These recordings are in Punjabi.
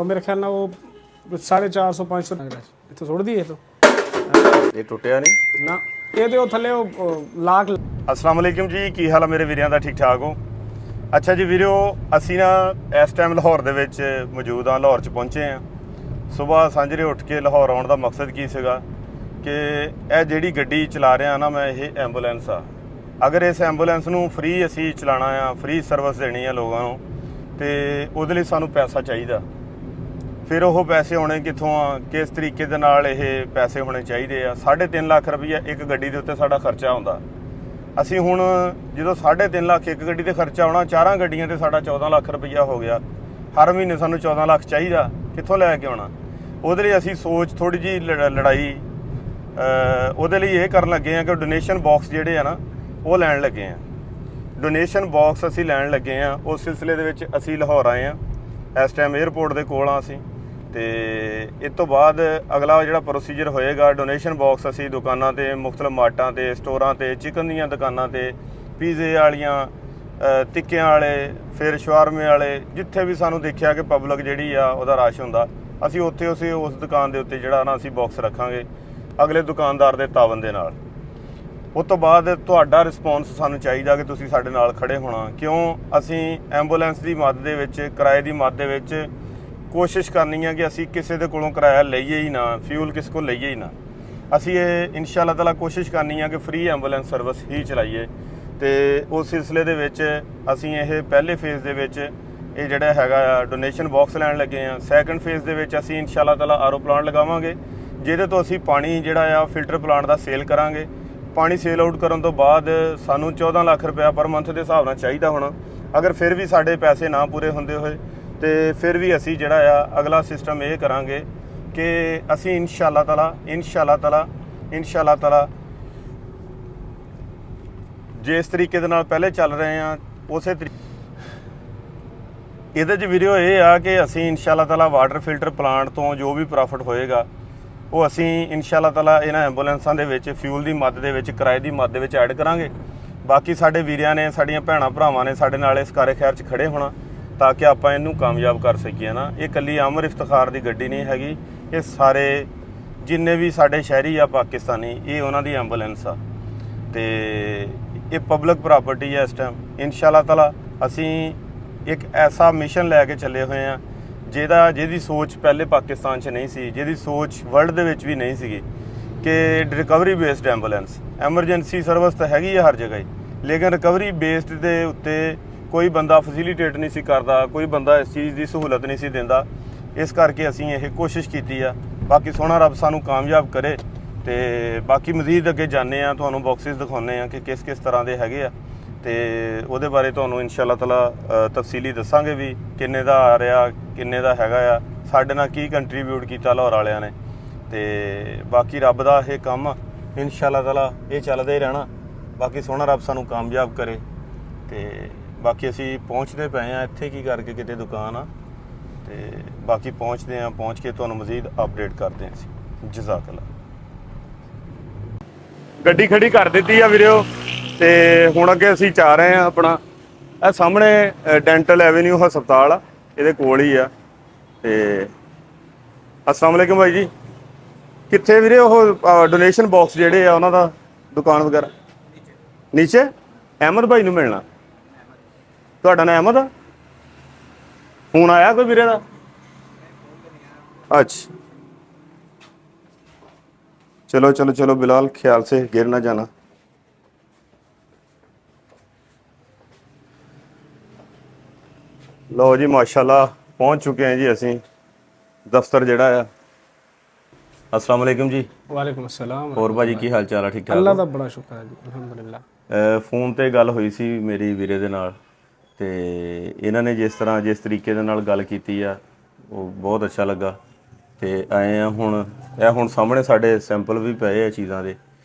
ਮੇਰੇ ਖਿਆਲ ਨਾਲ ਉਹ 450 500 ਲੱਗਦਾ ਇੱਥੋਂ ਸੁੱਟ ਦਈਏ ਤੋਂ ਇਹ ਟੁੱਟਿਆ ਨਹੀਂ ਨਾ ਇਹਦੇ ਉਹ ਥੱਲੇ ਉਹ ਲਾਖ। अस्सलाम वालेकुम जी, ਕੀ ਹਾਲ ਆ ਮੇਰੇ ਵੀਰਿਆਂ ਦਾ? ਠੀਕ ਠਾਕ ਹੋ? ਅੱਛਾ ਜੀ ਵੀਰੋ, ਅਸੀਂ ਨਾ ਇਸ ਟਾਈਮ ਲਾਹੌਰ ਦੇ ਵਿੱਚ ਮੌਜੂਦ ਹਾਂ। ਲਾਹੌਰ 'ਚ ਪਹੁੰਚੇ ਹਾਂ। ਸਵੇਰ ਸਾਂਝਰੇ ਉੱਠ ਕੇ ਲਾਹੌਰ ਆਉਣ ਦਾ ਮਕਸਦ ਕੀ ਸੀਗਾ ਕਿ ਇਹ ਜਿਹੜੀ ਗੱਡੀ ਚਲਾ ਰਿਹਾ ਨਾ ਮੈਂ, ਇਹ ਐਂਬੂਲੈਂਸ ਆ। ਅਗਰ ਇਸ ਐਂਬੂਲੈਂਸ ਨੂੰ ਫ੍ਰੀ ਅਸੀਂ ਚਲਾਉਣਾ ਆ, ਫ੍ਰੀ ਸਰਵਿਸ ਦੇਣੀ ਆ ਲੋਕਾਂ ਨੂੰ, ਤੇ ਉਹਦੇ ਲਈ ਸਾਨੂੰ ਪੈਸਾ ਚਾਹੀਦਾ। ਫਿਰ ਉਹ ਪੈਸੇ ਹੋਣੇ ਕਿੱਥੋਂ ਆ, ਕਿਸ ਤਰੀਕੇ ਦੇ ਨਾਲ ਇਹ ਪੈਸੇ ਹੋਣੇ ਚਾਹੀਦੇ ਆ। 3.5 ਲੱਖ ਰੁਪਈਆ ਇੱਕ ਗੱਡੀ ਦੇ ਉੱਤੇ ਸਾਡਾ ਖਰਚਾ ਹੁੰਦਾ। ਅਸੀਂ ਹੁਣ ਜਦੋਂ 3.5 ਲੱਖ ਇੱਕ ਗੱਡੀ ਤੇ ਖਰਚਾ ਆਉਣਾ, 4 ਗੱਡੀਆਂ ਤੇ ਸਾਡਾ 14 ਲੱਖ ਰੁਪਈਆ ਹੋ ਗਿਆ। ਹਰ ਮਹੀਨੇ ਸਾਨੂੰ 14 ਲੱਖ ਚਾਹੀਦਾ, ਕਿੱਥੋਂ ਲੈ ਕੇ ਆਉਣਾ? ਉਹਦੇ ਲਈ ਅਸੀਂ ਸੋਚ ਥੋੜ੍ਹੀ ਜਿਹੀ ਲੜਾਈ ਉਹਦੇ ਲਈ ਇਹ ਕਰਨ ਲੱਗੇ ਆ ਕਿ ਡੋਨੇਸ਼ਨ ਬਾਕਸ ਜਿਹੜੇ ਆ ਨਾ ਉਹ ਲੈਣ ਲੱਗੇ ਆ। ਡੋਨੇਸ਼ਨ ਬਾਕਸ ਅਸੀਂ ਲੈਣ ਲੱਗੇ ਆ। ਉਸ ਸਿਲਸਿਲੇ ਦੇ ਵਿੱਚ ਅਸੀਂ ਲਾਹੌਰ ਆਏ ਆ। ਇਸ ਟਾਈਮ 에ਅਰਪੋਰਟ ਦੇ ਕੋਲ ਆ ਅਸੀਂ, ਤੇ ਇਸ ਤੋਂ ਬਾਅਦ ਅਗਲਾ ਜਿਹੜਾ ਪ੍ਰੋਸੀਜਰ ਹੋਏਗਾ, ਡੋਨੇਸ਼ਨ ਬਾਕਸ ਅਸੀਂ ਦੁਕਾਨਾਂ ਤੇ, ਮੁਖਤਲਿਫ ਮਾਰਟਾਂ ਤੇ, ਸਟੋਰਾਂ ਤੇ, ਚਿਕਨ ਦੀਆਂ ਦੁਕਾਨਾਂ ਤੇ, ਪੀਜ਼ੇ ਵਾਲੀਆਂ, ਟਿੱਕਿਆਂ ਵਾਲੇ, ਫਿਰ ਸ਼ਵਾਰਮੇ ਵਾਲੇ, ਜਿੱਥੇ ਵੀ ਸਾਨੂੰ ਦੇਖਿਆ ਕਿ ਪਬਲਿਕ ਜਿਹੜੀ ਆ ਉਹਦਾ ਰਸ਼ ਹੁੰਦਾ, ਅਸੀਂ ਉੱਥੇ ਉਸ ਦੁਕਾਨ ਦੇ ਉੱਤੇ ਜਿਹੜਾ ਨਾ ਅਸੀਂ ਬਾਕਸ ਰੱਖਾਂਗੇ ਅਗਲੇ ਦੁਕਾਨਦਾਰ ਦੇ ਤਾਵਨ ਦੇ ਨਾਲ। ਉਸ ਤੋਂ ਬਾਅਦ ਤੁਹਾਡਾ ਰਿਸਪੌਂਸ ਸਾਨੂੰ ਚਾਹੀਦਾ ਕਿ ਤੁਸੀਂ ਸਾਡੇ ਨਾਲ ਖੜੇ ਹੋਣਾ। ਕਿਉਂ? ਅਸੀਂ ਐਂਬੂਲੈਂਸ ਦੀ ਮਦਦ ਦੇ ਵਿੱਚ, ਕਿਰਾਏ ਦੀ ਮਦਦ ਦੇ ਵਿੱਚ ਕੋਸ਼ਿਸ਼ ਕਰਨੀ ਹੈ ਕਿ ਅਸੀਂ ਕਿਸੇ ਦੇ ਕੋਲੋਂ ਕਿਰਾਇਆ ਲਈਏ ਹੀ ਨਾ, ਫਿਊਲ ਕਿਸੇ ਕੋਲ ਲਈਏ ਹੀ ਨਾ। ਅਸੀਂ ਇਹ ਇਨਸ਼ਾ-ਅੱਲਾਹ ਤਾਲਾ ਕੋਸ਼ਿਸ਼ ਕਰਨੀ ਹੈ ਕਿ ਫ੍ਰੀ ਐਂਬੂਲੈਂਸ ਸਰਵਿਸ ਹੀ ਚਲਾਈਏ। ਤੇ ਉਸ ਸਿਲਸਿਲੇ ਦੇ ਵਿੱਚ ਅਸੀਂ ਇਹ ਪਹਿਲੇ ਫੇਜ਼ ਦੇ ਵਿੱਚ ਇਹ ਜਿਹੜਾ ਹੈਗਾ ਆ ਡੋਨੇਸ਼ਨ ਬਾਕਸ ਲੈਣ ਲੱਗੇ ਆ। ਸੈਕੰਡ ਫੇਜ਼ ਦੇ ਵਿੱਚ ਅਸੀਂ ਇਨਸ਼ਾ-ਅੱਲਾਹ ਤਾਲਾ ਆਰਓ ਪਲਾਂਟ ਲਗਾਵਾਂਗੇ, ਜਿਹਦੇ ਤੋਂ ਅਸੀਂ ਪਾਣੀ ਜਿਹੜਾ ਆ ਫਿਲਟਰ ਪਲਾਂਟ ਦਾ ਸੇਲ ਕਰਾਂਗੇ। ਪਾਣੀ ਸੇਲ ਆਊਟ ਕਰਨ ਤੋਂ ਬਾਅਦ ਸਾਨੂੰ 14 ਲੱਖ ਰੁਪਇਆ ਪਰ ਮੰਥ ਦੇ ਹਿਸਾਬ ਨਾਲ ਚਾਹੀਦਾ ਹੋਣਾ। ਅਗਰ ਫਿਰ ਵੀ ਸਾਡੇ ਪੈਸੇ ਨਾ ਪੂਰੇ ਹੁੰਦੇ ਹੋਏ ਤੇ ਫਿਰ ਵੀ ਅਸੀਂ ਜਿਹੜਾ ਆ ਅਗਲਾ ਸਿਸਟਮ ਇਹ ਕਰਾਂਗੇ ਕਿ ਅਸੀਂ ਇਨਸ਼ਾ-ਅੱਲਾਹ ਤਾਲਾ ਜਿਸ ਤਰੀਕੇ ਦੇ ਨਾਲ ਪਹਿਲੇ ਚੱਲ ਰਹੇ ਆ ਉਸੇ ਇਹਦੇ 'ਚ ਵੀਡੀਓ ਇਹ ਆ ਕਿ ਅਸੀਂ ਇਨਸ਼ਾ-ਅੱਲਾਹ ਤਾਲਾ ਵਾਟਰ ਫਿਲਟਰ ਪਲਾਂਟ ਤੋਂ ਜੋ ਵੀ ਪ੍ਰੋਫਿਟ ਹੋਏਗਾ ਉਹ ਅਸੀਂ ਇਨਸ਼ਾ-ਅੱਲਾਹ ਤਾਲਾ ਇਹਨਾਂ ਐਂਬੂਲੈਂਸਾਂ ਦੇ ਵਿੱਚ ਫਿਊਲ ਦੀ ਮਦਦ ਦੇ ਵਿੱਚ, ਕਿਰਾਏ ਦੀ ਮਦਦ ਦੇ ਵਿੱਚ ਐਡ ਕਰਾਂਗੇ। ਬਾਕੀ ਸਾਡੇ ਵੀਰਿਆਂ ਨੇ, ਸਾਡੀਆਂ ਭੈਣਾਂ ਭਰਾਵਾਂ ਨੇ ਸਾਡੇ ਨਾਲ ਇਸ ਕਾਰੇ ਖੈਰ 'ਚ ਖੜੇ ਹੋਣਾ ਤਾਂ ਕਿ ਆਪਾਂ ਇਹਨੂੰ ਕਾਮਯਾਬ ਕਰ ਸਕੀਏ ਨਾ। ਇਹ ਇਕੱਲੀ ਅਮਰ ਇਫਤਖਾਰ ਦੀ ਗੱਡੀ ਨਹੀਂ ਹੈਗੀ, ਇਹ ਸਾਰੇ ਜਿੰਨੇ ਵੀ ਸਾਡੇ ਸ਼ਹਿਰੀ ਆ ਪਾਕਿਸਤਾਨੀ, ਇਹ ਉਹਨਾਂ ਦੀ ਐਂਬੂਲੈਂਸ ਆ ਤੇ ਇਹ ਪਬਲਿਕ ਪ੍ਰਾਪਰਟੀ ਹੈ। ਇਸ ਟਾਈਮ ਇਨਸ਼ਾ-ਅੱਲਾਹ ਤਾਲਾ ਅਸੀਂ ਇੱਕ ਐਸਾ ਮਿਸ਼ਨ ਲੈ ਕੇ ਚੱਲੇ ਹੋਏ ਆ ਜਿਹਦੀ ਸੋਚ ਪਹਿਲੇ ਪਾਕਿਸਤਾਨ 'ਚ ਨਹੀਂ ਸੀ, ਜਿਹਦੀ ਸੋਚ ਵਰਲਡ ਦੇ ਵਿੱਚ ਵੀ ਨਹੀਂ ਸੀਗੀ ਕਿ recovery based ambulance. Emergency service ਤਾਂ ਹੈਗੀ ਆ ਹਰ ਜਗ੍ਹਾ ਹੀ, ਲੇਕਿਨ ਰਿਕਵਰੀ ਬੇਸਡ ਦੇ ਉੱਤੇ ਕੋਈ ਬੰਦਾ ਫੈਸਿਲੀਟੇਟ ਨਹੀਂ ਸੀ ਕਰਦਾ, ਕੋਈ ਬੰਦਾ ਇਸ ਚੀਜ਼ ਦੀ ਸਹੂਲਤ ਨਹੀਂ ਸੀ ਦਿੰਦਾ। ਇਸ ਕਰਕੇ ਅਸੀਂ ਇਹ ਕੋਸ਼ਿਸ਼ ਕੀਤੀ ਆ। ਬਾਕੀ ਸੋਹਣਾ ਰੱਬ ਸਾਨੂੰ ਕਾਮਯਾਬ ਕਰੇ ਤੇ ਬਾਕੀ ਮਜ਼ੀਦ ਅੱਗੇ ਜਾਂਦੇ ਆ, ਤੁਹਾਨੂੰ ਬਾਕਸਿਸ ਦਿਖਾਉਂਦੇ ਆ ਕਿ ਕਿਸ ਕਿਸ ਤਰ੍ਹਾਂ ਦੇ ਹੈਗੇ ਆ ਤੇ ਉਹਦੇ ਬਾਰੇ ਤੁਹਾਨੂੰ ਇਨਸ਼ਾ-ਅੱਲਾਹ ਤਾਲਾ ਤਫਸੀਲੀ ਦੱਸਾਂਗੇ ਵੀ ਕਿੰਨੇ ਦਾ ਆ ਰਿਹਾ, ਕਿੰਨੇ ਦਾ ਹੈਗਾ ਆ, ਸਾਡੇ ਨਾਲ ਕੀ ਕੰਟਰੀਬਿਊਟ ਕੀਤਾ ਲਾਹੌਰ ਵਾਲਿਆਂ ਨੇ। ਤੇ ਬਾਕੀ ਰੱਬ ਦਾ ਇਹ ਕੰਮ ਇਨਸ਼ਾ-ਅੱਲਾਹ ਤਾਲਾ ਇਹ ਚੱਲਦਾ ਹੀ ਰਹਿਣਾ। ਬਾਕੀ ਸੋਹਣਾ ਰੱਬ ਸਾਨੂੰ ਕਾਮਯਾਬ ਕਰੇ। ਤੇ ਬਾਕੀ ਅਸੀਂ ਪਹੁੰਚਦੇ ਪਏ ਆ ਇੱਥੇ ਕੀ ਕਰਕੇ ਕਿਤੇ ਦੁਕਾਨ ਆ, ਤੇ ਬਾਕੀ ਪਹੁੰਚਦੇ ਆ, ਪਹੁੰਚ ਕੇ ਤੁਹਾਨੂੰ ਮਜ਼ੀਦ ਅਪਡੇਟ ਕਰਦੇ ਹਾਂ ਅਸੀਂ। ਜਜ਼ਾਕੱਲਾ। ਗੱਡੀ ਖੜੀ ਕਰ ਦਿੱਤੀ ਆ ਵੀਰੋ ਤੇ ਹੁਣ ਅੱਗੇ ਅਸੀਂ ਜਾ ਰਹੇ ਆ ਆਪਣਾ ਇਹ ਸਾਹਮਣੇ ਡੈਂਟਲ ਐਵੇਨਿਊ ਹਸਪਤਾਲ ਆ, ਇਹਦੇ ਕੋਲ ਹੀ ਆ। ਤੇ अस्सलाम वालेकुम भाई जी, कित्थे ਵੀਰੇ ਉਹ ਡੋਨੇਸ਼ਨ ਬਾਕਸ ਜਿਹੜੇ ਆ ਉਹਨਾਂ ਦਾ ਦੁਕਾਨ ਵਗੈਰਾ? ਨੀਚੇ ਅਹਿਮਦ ਭਾਈ ਨੂੰ ਮਿਲਣਾ। ਤੁਹਾਡਾ ਨਾਮ ਅਹਿਮਦ ਆ? ਫੋਨ ਆਇਆ ਕੋਈ ਵੀਰੇ ਦਾ? अच्छा चलो चलो चलो बिलाल, ख्याल से गिर ना जाना। लो जी माशाल्लाह पहुंच चुके हैं जी ਅਸੀਂ ਦਫ਼ਤਰ ਜਿਹੜਾ ਆ। अस्सलाम वालेकुम जी। ਵਾਲੇਕੁਮ ਅਸਲਾਮ। ਹੋਰ ਭਾਜੀ ਕੀ ਹਾਲ ਚਾਲ ਆ? ਠੀਕ ਠਾਕ? ਅੱਲਾ ਦਾ ਬੜਾ ਸ਼ੁਕਰ ਹੈ ਜੀ, ਅਲਹਮਦੁਲਿਲਾ। ਫੋਨ ਤੇ ਗੱਲ ਹੋਈ ਸੀ ਮੇਰੀ ਵੀਰੇ ਦੇ ਨਾਲ ਤੇ ਇਹਨਾਂ ਨੇ ਜਿਸ ਤਰੀਕੇ ਦੇ ਨਾਲ ਗੱਲ ਕੀਤੀ ਆ ਉਹ ਬਹੁਤ ਅੱਛਾ ਲੱਗਾ। ਤੇ ਆਏ ਆ ਹੁਣ ਸਾਹਮਣੇ ਸਾਡੇ ਸੈਂਪਲ ਵੀ ਪਏ ਆ ਚੀਜ਼ਾਂ ਦੇ।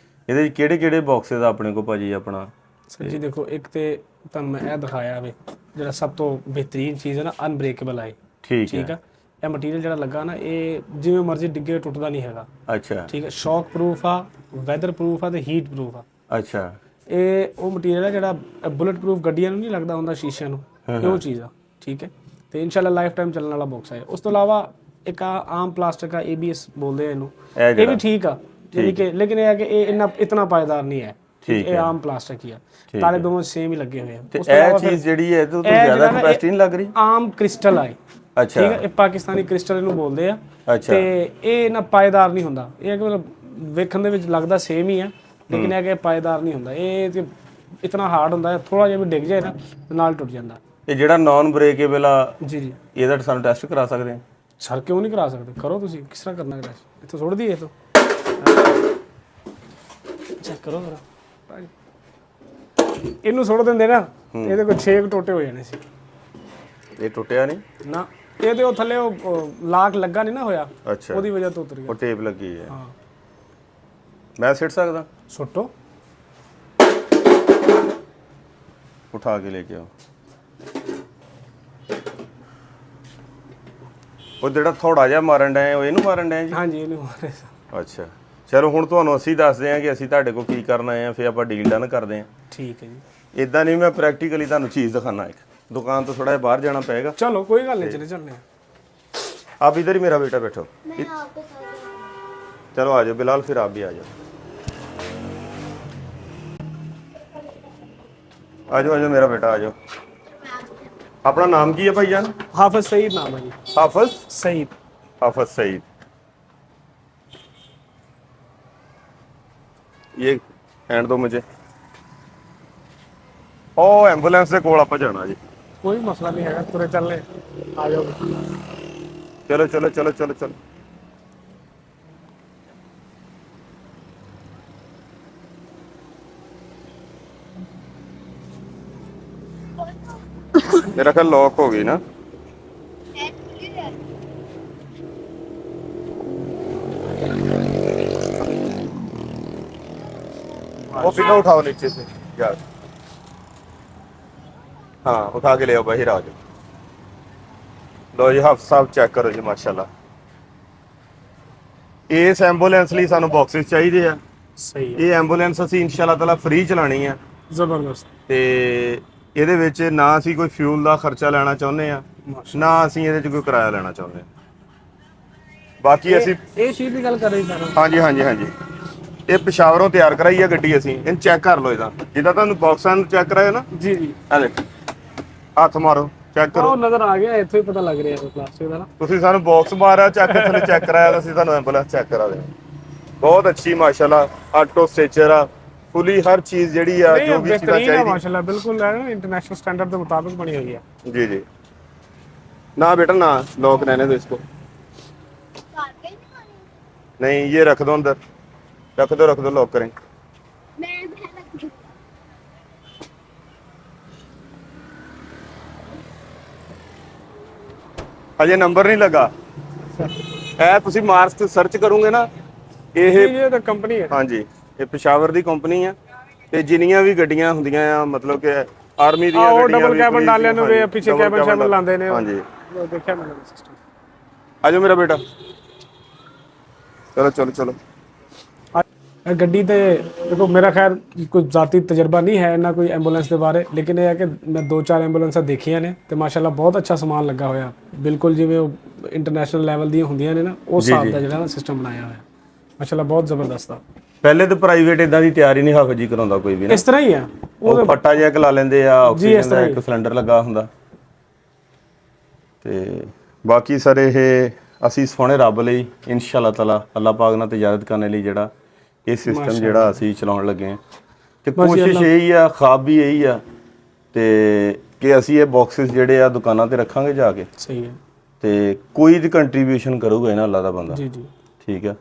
ਇਹਦੇ ਕਿਹੜੇ ਬਾਕਸਿਸ ਆ ਆਪਣੇ ਕੋਲ ਭਾਜੀ? ਆਪਣਾ ਸਰ ਜੀ ਦੇਖੋ, ਇੱਕ ਤੇ ਤੁਹਾਨੂੰ ਮੈਂ ਇਹ ਦਿਖਾਇਆ ਵੇ ਜਿਹੜਾ ਸਭ ਤੋਂ ਬਿਹਤਰੀਨ ਚੀਜ਼ ਹੈ ਨਾ, ਅਨਬ੍ਰੇਕੇਬਲ ਆਈ। ਠੀਕ ਹੈ। ਇਹ ਮਟੀਰੀਅਲ ਜਿਹੜਾ ਲੱਗਾ ਨਾ, ਇਹ ਜਿਵੇਂ ਮਰਜ਼ੀ ਡਿੱਗੇ ਟੁੱਟਦਾ ਨਹੀਂ ਹੈਗਾ। ਅੱਛਾ ਠੀਕ ਹੈ। ਸ਼ੌਕ ਪ੍ਰੂਫ ਆ, ਵੈਦਰ ਪ੍ਰੂਫ ਆ ਤੇ ਹੀਟ ਪ੍ਰੂਫ ਆ। ਅੱਛਾ, ਇਹ ਉਹ ਮਟੀਰੀਅਲ ਹੈ ਜਿਹੜਾ ਬੁਲਟ ਪ੍ਰੂਫ ਗੱਡੀਆਂ ਨੂੰ ਨਹੀਂ ਲੱਗਦਾ ਹੁੰਦਾ ਸ਼ੀਸ਼ਿਆਂ ਨੂੰ, ਇਹ ਉਹ ਚੀਜ਼ ਆ। ਠੀਕ ਹੈ। ਤੇ ਇਨਸ਼ਾਅੱਲਾ ਲਾਈਫ ਟਾਈਮ ਚੱਲਣ ਵਾਲਾ ਬਾਕਸ ਹੈ। ਉਸ ਤੋਂ ਇਲਾਵਾ ਇੱਕ ਆਮ ਪਲਾਸਟਿਕ ਆ ABS ਬੋਲਦੇ ਆ ਇਹਨੂੰ, ਇਹ ਵੀ ਠੀਕ ਆ ਯਾਨੀ ਕਿ, ਲੇਕਿਨ ਇਹ ਹੈ ਕਿ ਇਹ ਇਤਨਾ ਪਾਇਦਾਰ ਨਹੀਂ ਹੈ, ਇਹ ਆਮ ਪਲਾਸਟਿਕ ਹੀ ਆ, ਤਾਲੇ ਦੋਵੇਂ ਸੇਮ ਹੀ ਲੱਗੇ ਹੋਏ ਆ। ਤੇ ਇਹ ਚੀਜ਼ ਜਿਹੜੀ ਹੈ ਇਹ ਤੋਂ ਜ਼ਿਆਦਾ ਕੈਪੈਸਿਟੀ ਨਹੀਂ ਲੱਗ ਰਹੀ? ਆਮ ਕ੍ਰਿਸਟਲ ਆ, ਅੱਛਾ ਠੀਕ ਹੈ, ਇਹ ਪਾਕਿਸਤਾਨੀ ਕ੍ਰਿਸਟਲ ਇਹਨੂੰ ਬੋਲਦੇ ਆ। ਤੇ ਇਹ ਨਾ ਪਾਇਦਾਰ ਨਹੀਂ ਹੁੰਦਾ, ਇਹ ਹੈ ਕਿ ਮਤਲਬ ਵੇਖਣ ਦੇ ਵਿੱਚ ਲੱਗਦਾ ਸੇਮ ਹੀ ਆ, ਲੇਕਿਨ ਇਹ ਕਿ ਪਾਇਦਾਰ ਨਹੀਂ ਹੁੰਦਾ, ਇਹ ਇਤਨਾ ਹਾਰਡ ਹੁੰਦਾ, ਥੋੜਾ ਜਿਹਾ ਵੀ ਡਿੱਗ ਜਾਏ ਨਾ ਤੇ ਨਾਲ ਟੁੱਟ ਜਾਂਦਾ। ਇਹ ਜਿਹੜਾ ਨਾਨ ਬ੍ਰੇਕੇਬਲ ਆ ਜੀ ਇਹਦਾ ਸਾਨੂੰ ਟੈਸਟ ਕਰਾ ਸਕਦੇ ਆ? ਸਰ ਕਿਉਂ ਨਹੀਂ ਕਰਾ ਸਕਦੇ, ਕਰੋ ਤੁਸੀਂ, ਕਿਸ ਤਰ੍ਹਾਂ ਕਰਨਾ ਟੈਸਟ? ਇੱਥੋਂ ਸੁੱਟ ਦਈਏ, ਇੱਥੋਂ ਚੈੱਕ ਕਰੋ ਜਰਾ, ਇਹਨੂੰ ਸੁੱਟ ਦਿੰਦੇ ਨਾ ਇਹਦੇ ਕੋਲ 6 ਟੋਟੇ ਹੋ ਜਾਣੇ ਸੀ। ਇਹ ਟੁੱਟਿਆ ਨਹੀਂ ਨਾ, ਇਹਦੇ ਉਹ ਥੱਲੇ ਉਹ ਲਾਕ ਲੱਗਾ ਨਹੀਂ ਨਾ ਹੋਇਆ, ਅੱਛਾ, ਉਹਦੀ ਵਜ੍ਹਾ ਤੋਂ ਉਤਰ ਗਿਆ। ਉਹ ਟੇਪ ਲੱਗੀ ਹੈ। ਹਾਂ, ਮੈਂ ਸਿੱਟ ਸਕਦਾ? ਸੁੱਟੋ, ਉਠਾ ਕੇ ਲੈ ਕੇ ਆਓ। ਉਹ ਜਿਹੜਾ ਥੋੜਾ ਜਿਹਾ ਮਾਰਨ ਡਏ ਉਹ ਇਹਨੂੰ ਮਾਰਨ ਡਏ ਜੀ? ਹਾਂਜੀ, ਇਹਨੂੰ ਮਾਰੇ। ਅੱਛਾ, ਚਲੋ ਹੁਣ ਤੁਹਾਨੂੰ ਅਸੀਂ ਦੱਸਦੇ ਹਾਂ ਕਿ ਅਸੀਂ ਤੁਹਾਡੇ ਕੋਲ ਕੀ ਕਰਨ ਆਏ ਆ, ਫਿਰ ਆਪਾਂ ਡੀਲ ਡਨ ਕਰਦੇ ਹਾਂ। ਠੀਕ ਹੈ ਜੀ। ਇਦਾਂ ਨਹੀਂ, ਮੈਂ ਪ੍ਰੈਕਟੀਕਲੀ ਤੁਹਾਨੂੰ ਚੀਜ਼ ਦਿਖਾਣਾ। ਇੱਕ ਦੁਕਾਨ ਤੋਂ ਥੋੜਾ ਜਿਹਾ ਬਾਹਰ ਜਾਣਾ ਪਏਗਾ। ਚਲੋ ਕੋਈ ਗੱਲ ਨਹੀਂ, ਚਲੇ ਚੱਲਦੇ ਆ। आप इधर ही मेरा बेटा बैठो। चलो आ जाओ बिलाल, फिर आप भी आ जाओ। आ जाओ मेरा बेटा, आ जाओ। अपना नाम की है भाईजान? हाफिज सईद नाम है जी। हाफिज सईद। हाफिज सईद। ये हैंड दो मुझे। ओ एम्बुलेंस के कोल आपां जाना जी। कोई मसला नहीं है, तुरे चल ले, आ जाओ। चलो चलो चलो चलो चलो। मेरा ख्याल लॉक हो गई ना। वो पिलो उठाओ नीचे से यार। हाँ उठा के ले आओ, बाहर आ जाओ। लो जी हाफ साहब चेक करो जी, माशाल्लाह। इस एम्बूलेंस ਲਈ ਸਾਨੂੰ ਬਾਕਸਿਸ ਚਾਹੀਦੇ ਆ। ਸਹੀ ਹੈ। ਇਹ ਐਂਬੂਲੈਂਸ ਅਸੀਂ ਇਨਸ਼ਾਅੱਲਾ ਤਾਲਾ ਫ੍ਰੀ ਚਲਾਣੀ ਆ। ਜ਼ਬਰਦਸਤ। ਤੇ ਇਹਦੇ ਵਿੱਚ ਨਾ ਅਸੀਂ ਕੋਈ ਫਿਊਲ ਦਾ ਖਰਚਾ ਲੈਣਾ ਚਾਹੁੰਦੇ ਆ, ਨਾ ਅਸੀਂ ਇਹਦੇ 'ਚ ਕੋਈ ਕਿਰਾਇਆ ਲੈਣਾ ਚਾਹੁੰਦੇ ਆ। ਬਾਕੀ ਅਸੀਂ ਇਹ ਚੀਜ਼ ਦੀ ਗੱਲ ਕਰ ਰਹੀ ਸਰ। ਹਾਂਜੀ ਹਾਂਜੀ ਹਾਂਜੀ, ਇਹ ਪਿਸ਼ਾਵਰੋਂ ਤਿਆਰ ਕਰਾਈ ਆ ਗੱਡੀ ਅਸੀਂ। ਇਹਨੂੰ ਚੈੱਕ ਕਰ ਲਓ, ਇਹਦਾ ਜਿੱਦਾਂ ਤੁਹਾਨੂੰ ਬਾਕਸਾਂ ਨੂੰ ਚੈੱਕ ਕਰਾਇਆ ਨਾ। ਜੀ ਜੀ, ਆ ਦੇਖ, ਹੱਥ ਮਾਰੋ, ਚੈੱਕ ਕਰੋ। ਉਹ ਨਜ਼ਰ ਆ ਗਿਆ, ਇੱਥੋਂ ਹੀ ਪਤਾ ਲੱਗ ਰਿਹਾ ਪਲਾਸਟਿਕ ਦਾ ਨਾ। ਤੁਸੀਂ ਸਾਨੂੰ ਬਾਕਸ ਮਾਰਿਆ ਚੱਕ ਕੇ ਥੱਲੇ ਚੈੱਕ ਕਰਾਇਆ, ਤਾਂ ਅਸੀਂ ਤੁਹਾਨੂੰ ਐਂਬੂਲੈਂਸ ਚੈੱਕ ਕਰਾ ਦੇ। ਬਹੁਤ ਅੱਛੀ ਮਾਸ਼ਾਅੱਲਾ, ਆਟੋ ਸਟੇਚਰ ਆ, ਫੁੱਲੀ ਹਰ ਚੀਜ਼ ਜਿਹੜੀ ਆ ਜੋ ਵੀ ਚੀਜ਼ਾਂ ਚਾਹੀਦੀ ਮਾਸ਼ਾਅੱਲਾ, ਬਿਲਕੁਲ ਇੰਟਰਨੈਸ਼ਨਲ ਸਟੈਂਡਰਡ ਦੇ ਮੁਤਾबिक ਬਣੀ ਹੋਈ ਹੈ। जी जी। ना बेटा ना, लॉक रहने दो इसको। नहीं ये रख दो अंदर, रख दो लॉक करें। अजय नंबर नहीं लगा है, तुसी मार्स ਤੇ ਸਰਚ ਕਰੋਗੇ ਨਾ। ਇਹ ਤਾਂ ਕੰਪਨੀ ਹੈ। ਹਾਂਜੀ, ਇਹ ਪਿਸ਼ਾਵਰ ਦੀ ਕੰਪਨੀ ਆ। ਤੇ ਜਿੰਨੀਆਂ ਵੀ ਗੱਡੀਆਂ ਹੁੰਦੀਆਂ ਆ, ਮਤਲਬ ਕਿ ਆਰਮੀ ਦੀਆਂ ਉਹ ਗੱਡੀਆਂ, ਡਬਲ ਕੈਬਨ ਡਾਲਿਆਂ ਨੂੰ ਵੀ ਪਿੱਛੇ ਕੈਬਨ ਸ਼ੈਬਨ ਲਾਉਂਦੇ ਨੇ। ਹਾਂਜੀ, ਦੇਖਿਆ ਮੈंने ਸਿਸਟਮ। ਆ ਜਾਓ ਮੇਰਾ ਬੇਟਾ, ਚਲੋ ਚਲੋ ਚਲੋ। ਗੱਡੀ ਤੇ ਦੇਖੋ, ਮੇਰਾ ਖੈਰ ਕੋਈ ਜ਼ਾਤੀ ਤਜਰਬਾ ਨਹੀਂ ਹੈ ਨਾ ਕੋਈ ਐਂਬੂਲੈਂਸ ਦੇ ਬਾਰੇ, ਲੇਕਿਨ ਇਹ ਹੈ ਕਿ ਮੈਂ 2-4 ਐਂਬੂਲੈਂਸਾਂ ਦੇਖੀਆਂ ਨੇ ਤੇ ਮਾਸ਼ਾਅੱਲਾ ਬਹੁਤ ਅੱਛਾ ਸਮਾਨ ਲੱਗਾ ਹੋਇਆ, ਬਿਲਕੁਲ ਜਿਵੇਂ ਉਹ ਇੰਟਰਨੈਸ਼ਨਲ ਲੈਵਲ ਦੀਆਂ ਹੁੰਦੀਆਂ ਨੇ ਨਾ, ਉਸ ਹਿਸਾਬ ਦਾ ਜਿਹੜਾ ਨਾ ਸਿਸਟਮ ਬਣਾਇਆ ਹੋਇਆ ਮਾਸ਼ਾਅੱਲਾ, ਬਹੁਤ ਜ਼ਬਰਦਸਤ ਆ। ਪਹਿਲੇ ਤਾਂ ਪ੍ਰਾਈਵੇਟ ਇਦਾਂ ਦੀ ਤਿਆਰੀ ਨਹੀਂ ਹਾਫਿਜ਼ ਜੀ ਕਰਾਉਂਦਾ ਕੋਈ ਵੀ ਨਾ। ਇਸ ਤਰ੍ਹਾਂ ਹੀ ਆ, ਉਹ ਫੱਟਾ ਜਿਹਾ ਲਾ ਲੈਂਦੇ ਆ, ਆਕਸੀਜਨ ਦਾ ਇੱਕ ਸਿਲੰਡਰ ਲੱਗਾ ਹੁੰਦਾ। ਤੇ ਬਾਕੀ ਸਰ ਇਹ ਅਸੀਂ ਸੋਹਣੇ ਰੱਬ ਲਈ ਇਨਸ਼ਾਅੱਲਾ ਤਾਲਾ ਅੱਲਾਹ ਪਾਕ ਨਾਲ ਤਜਾਰਤ ਕਰਨ ਲਈ ਜਿਹੜਾ ਇਹ ਸਿਸਟਮ ਜਿਹੜਾ ਅਸੀਂ ਚਲਾਉਣ ਲੱਗੇ ਹਾਂ, ਤੇ ਕੋਸ਼ਿਸ਼ ਇਹੀ ਆ, ਖਾਬ ਵੀ ਇਹੀ ਆ, ਤੇ ਕਿ ਅਸੀਂ ਇਹ ਬਾਕਸਿਸ ਜਿਹੜੇ ਆ ਦੁਕਾਨਾਂ ਤੇ ਰੱਖਾਂਗੇ ਜਾ ਕੇ। ਸਹੀ ਹੈ। ਤੇ ਕੋਈ ਦੀ ਕੰਟਰੀਬਿਊਸ਼ਨ ਕਰੂਗਾ ਇਹਨਾਂ ਅੱਲਾਹ ਦਾ ਬੰਦਾ। ਜੀ ਜੀ, ਠੀਕ ਆ,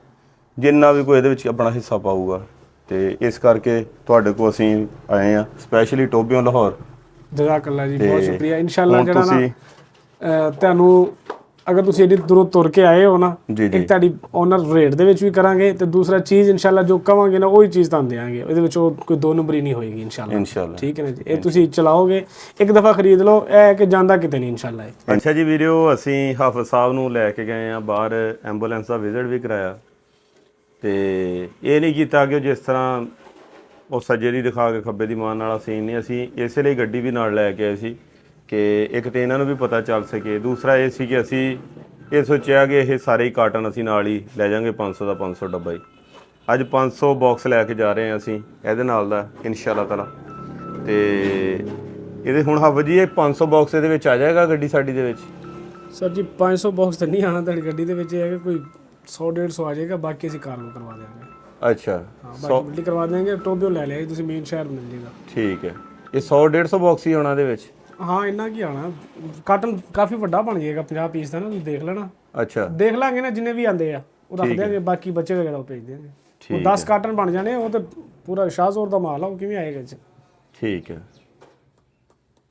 ਜਿੰਨਾ ਵੀ ਕੋਈ ਇਹਦੇ ਵਿੱਚ ਆਪਣਾ ਹਿੱਸਾ ਪਾਊਗਾ। ਤੇ ਇਸ ਕਰਕੇ ਤੁਹਾਡੇ ਕੋਲ ਅਸੀਂ ਆਏ ਆ ਸਪੈਸ਼ਲੀ ਟੋਬਿਓਂ ਲਾਹੌਰ। ਜਜ਼ਾਕੱਲਾ ਜੀ, ਬਹੁਤ ਸ਼ੁਕਰੀਆ। ਇਨਸ਼ਾਅੱਲਾ ਜਿਹੜਾ ਨਾ ਤੁਹਾਨੂੰ, ਅਗਰ ਤੁਸੀਂ ਇਹਦੀ ਦੂਰੋਂ ਤੁਰ ਕੇ ਆਏ ਹੋ ਨਾ, ਇੱਕ ਤੁਹਾਡੀ ਓਨਰ ਰੇਟ ਦੇ ਵਿੱਚ ਵੀ ਕਰਾਂਗੇ, ਤੇ ਦੂਸਰਾ ਚੀਜ਼ ਇਨਸ਼ਾਅੱਲਾ ਜੋ ਕਵਾਂਗੇ ਨਾ ਉਹੀ ਚੀਜ਼ ਤੁਹਾਨੂੰ ਦੇਵਾਂਗੇ। ਇਹਦੇ ਵਿੱਚ ਉਹ ਕੋਈ ਦੋ ਨੰਬਰੀ ਨਹੀਂ ਹੋਏਗੀ ਇਨਸ਼ਾਅੱਲਾ। ਠੀਕ ਹੈ ਨਾ ਜੀ, ਇਹ ਤੁਸੀਂ ਚਲਾਓਗੇ, ਇੱਕ ਦਫਾ ਖਰੀਦ ਲਓ, ਇਹ ਕਿ ਜਾਂਦਾ ਕਿਤੇ ਨਹੀਂ ਇਨਸ਼ਾਅੱਲਾ। ਅੱਛਾ ਜੀ ਵੀਡੀਓ, ਅਸੀਂ ਹਾਫਿਜ਼ ਸਾਹਿਬ ਨੂੰ ਲੈ ਕੇ ਗਏ ਆ ਬਾਹਰ, ਐਂਬੂਲੈਂਸ ਦਾ ਵਿਜ਼ਿਟ ਵੀ ਕਰਾਇਆ। ਤੇ ਇਹ ਨਹੀਂ ਕੀਤਾ ਕਿ ਜਿਸ ਤਰ੍ਹਾਂ ਉਹ ਸੱਜੇ ਦੀ ਦਿਖਾ ਕੇ ਖੱਬੇ ਦੀ ਮਾਰਨ ਵਾਲਾ ਸੀਨ ਨਹੀਂ। ਅਸੀਂ ਇਸੇ ਲਈ ਗੱਡੀ ਵੀ ਨਾਲ ਲੈ ਕੇ ਆਏ ਸੀ ਕਿ ਇੱਕ ਤੇ ਇਹਨਾਂ ਨੂੰ ਵੀ ਪਤਾ ਚੱਲ ਸਕੇ, ਦੂਸਰਾ ਇਹ ਸੀ ਕਿ ਅਸੀਂ ਇਹ ਸੋਚਿਆ ਕਿ ਇਹ ਸਾਰੇ ਹੀ ਕਾਰਟਨ ਅਸੀਂ ਨਾਲ ਹੀ ਲੈ ਜਾਾਂਗੇ 500 ਦਾ 500 ਡੱਬਾ ਹੀ। ਅੱਜ 500 ਬਾਕਸ ਲੈ ਕੇ ਜਾ ਰਹੇ ਹਾਂ ਅਸੀਂ ਇਹਦੇ ਨਾਲ ਦਾ ਇਨਸ਼ਾਅੱਲਾ ਤਾਲਾ। ਤੇ ਇਹਦੇ ਹੁਣ ਹਾਫਿਜ਼ ਜੀ ਇਹ 500 ਬਾਕਸ ਇਹਦੇ ਵਿੱਚ ਆ ਜਾਏਗਾ ਗੱਡੀ ਸਾਡੀ ਦੇ ਵਿੱਚ? ਸਰ ਜੀ 500 ਬਾਕਸ ਤਾਂ ਨਹੀਂ ਆਣਾ ਤੁਹਾਡੀ ਗੱਡੀ ਦੇ ਵਿੱਚ, ਇਹ ਹੈ ਕਿ ਕੋਈ 100-150 ਆ ਜਾਏਗਾ, ਬਾਕੀ ਅਸੀਂ ਕਾਰਗੋ ਕਰਵਾ ਦੇਵਾਂਗੇ। ਅੱਛਾ, ਹਾਂ ਬਾਕੀ ਬਿਲਟੀ ਕਰਵਾ ਦੇਵਾਂਗੇ, ਟੋਬਿਓ ਲੈ ਲਿਆ ਤੁਸੀਂ ਮੇਨ ਸ਼ਹਿਰ ਮਿਲ ਜੇਗਾ। ਠੀਕ ਹੈ, ਇਹ 100-150 ਬਾਕਸ ਹੀ ਆਉਣਾ ਦੇ ਵਿੱਚ? ਹਾਂ ਇੰਨਾ ਕੀ ਆਣਾ, ਕਾਰਟਨ ਕਾਫੀ ਵੱਡਾ ਬਣ ਜਾਏਗਾ 50 ਪੀਸ ਦਾ ਨਾ, ਤੁਸੀਂ ਦੇਖ ਲੈਣਾ। ਅੱਛਾ, ਦੇਖ ਲਾਂਗੇ ਨਾ ਜਿੰਨੇ ਵੀ ਆਂਦੇ ਆ ਉਹ ਰੱਖ ਦਿਆਂਗੇ, ਬਾਕੀ ਬਚੇ ਵਗੈਰਾ ਉਹ ਭੇਜ ਦਿਆਂਗੇ। ਉਹ 10 ਕਾਰਟਨ ਬਣ ਜਾਣੇ, ਉਹ ਤੇ ਪੂਰਾ ਸ਼ਾਹਜ਼ੋਰ ਦਾ ਮਾਲ ਆ, ਉਹ ਕਿਵੇਂ ਆਏਗਾ ਜੀ? ਠੀਕ ਹੈ,